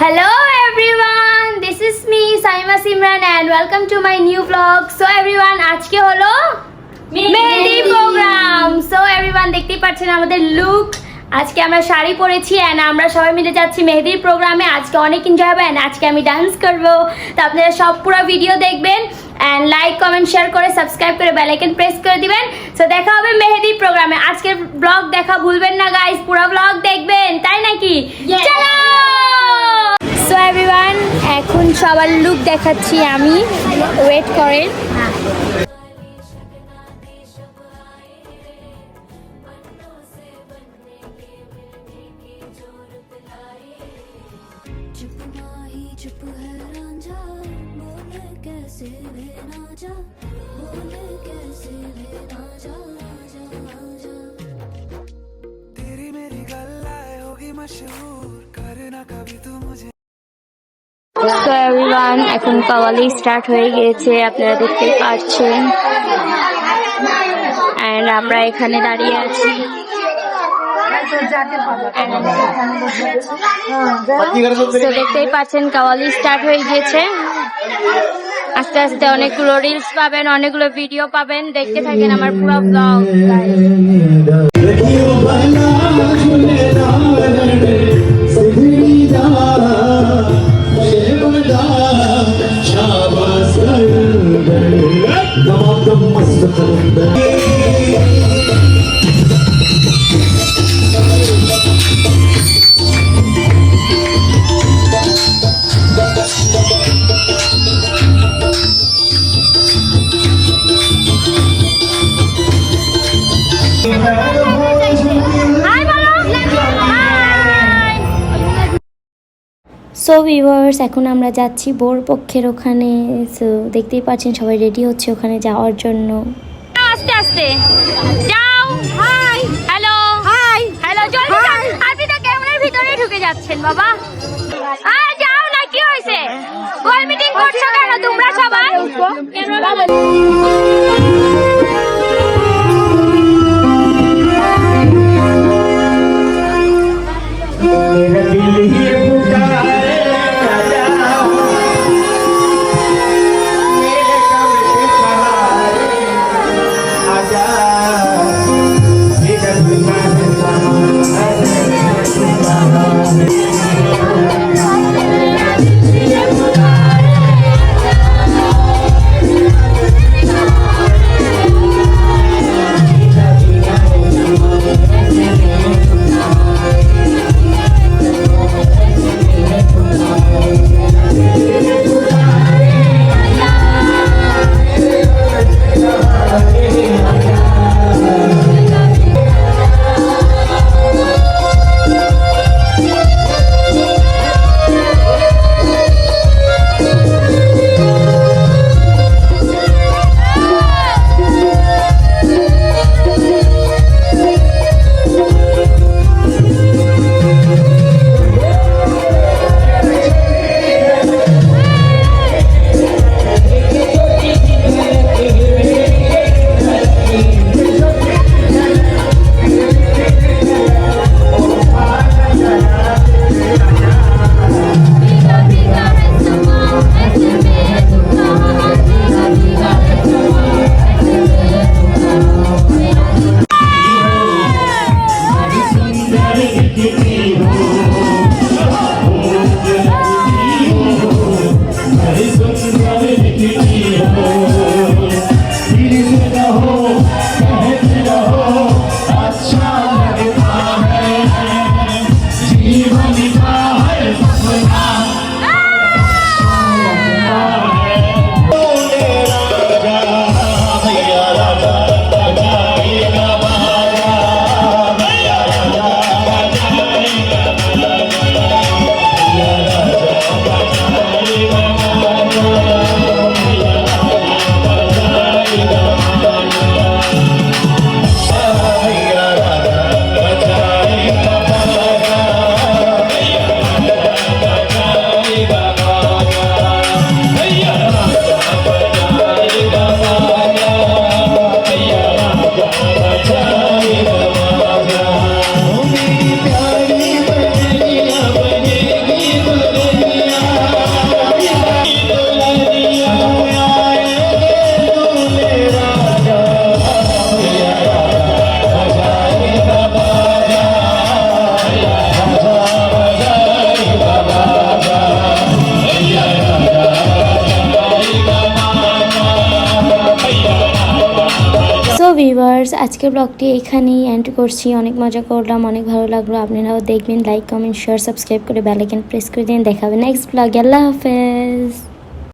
Hello everyone, this is me Saima Simran and welcome to my new vlog. So everyone, আজকে হলো মেহেদি programme. So everyone দেখতেই পাচ্ছেন আমাদের look. আজকে আমরা শাড়ি পরেছি and আমরা সবাই মিলে যাচ্ছি মেহেদির প্রোগ্রামে. আজকে অনেক এনজয় হবে and আজকে আমি ডান্স করব. তো আপনারা সব পুরো ভিডিও দেখবেন and লাইক কমেন্ট শেয়ার করে সাবস্ক্রাইব করে বেল আইকন প্রেস করে দিবেন. সো দেখা হবে মেহেদি প্রোগ্রামে. আজকের ব্লগ দেখা ভুলবেন না গাইস, পুরো ব্লগ দেখবেন, তাই নাকি? চলো. সো এভরিওয়ান, এখন সবার লুক দেখাচ্ছি আমি, ওয়েট করেন. So everyone, এখন কাওয়ালি স্টার্ট হয়ে গিয়েছে, আপনারা দেখতে পাচ্ছেন and আমরা এখানে দাঁড়িয়ে আছি. So দেখতেই পাচ্ছেন কাওয়ালি স্টার্ট হয়ে গিয়েছে. আস্তে আস্তে অনেকগুলো রিলস পাবেন, অনেকগুলো ভিডিও পাবেন, দেখতে থাকেন আমার পুরো ব্লগ. সো ভিউয়ার্স, এখন আমরা যাচ্ছি বোর পক্ষের ওখানে. সো দেখতেই পাচ্ছেন সবাই রেডি হচ্ছে ওখানে যাওয়ার জন্য. আস্তে আস্তে যাও. হাই, হ্যালো, হাই, হ্যালো, জলদি যাও. আপনি তো ক্যামেরার ভিতরে ঢুকে যাচ্ছেন বাবা. আর যাও না, কি হয়েছে? গোল মিটিং করছো কেন তোমরা সবাই? ক্যামেরা ভিউয়ার্স, আজকের ব্লগটি এখানেই এন্ড করছি। অনেক মজা করলাম, অনেক ভালো লাগলো। আপনারাও দেখবেন, লাইক কমেন্ট শেয়ার সাবস্ক্রাইব করে বেল আইকন প্রেস করে দিন। দেখাবে নেক্সট ব্লগে। আল্লাহ হাফেজ।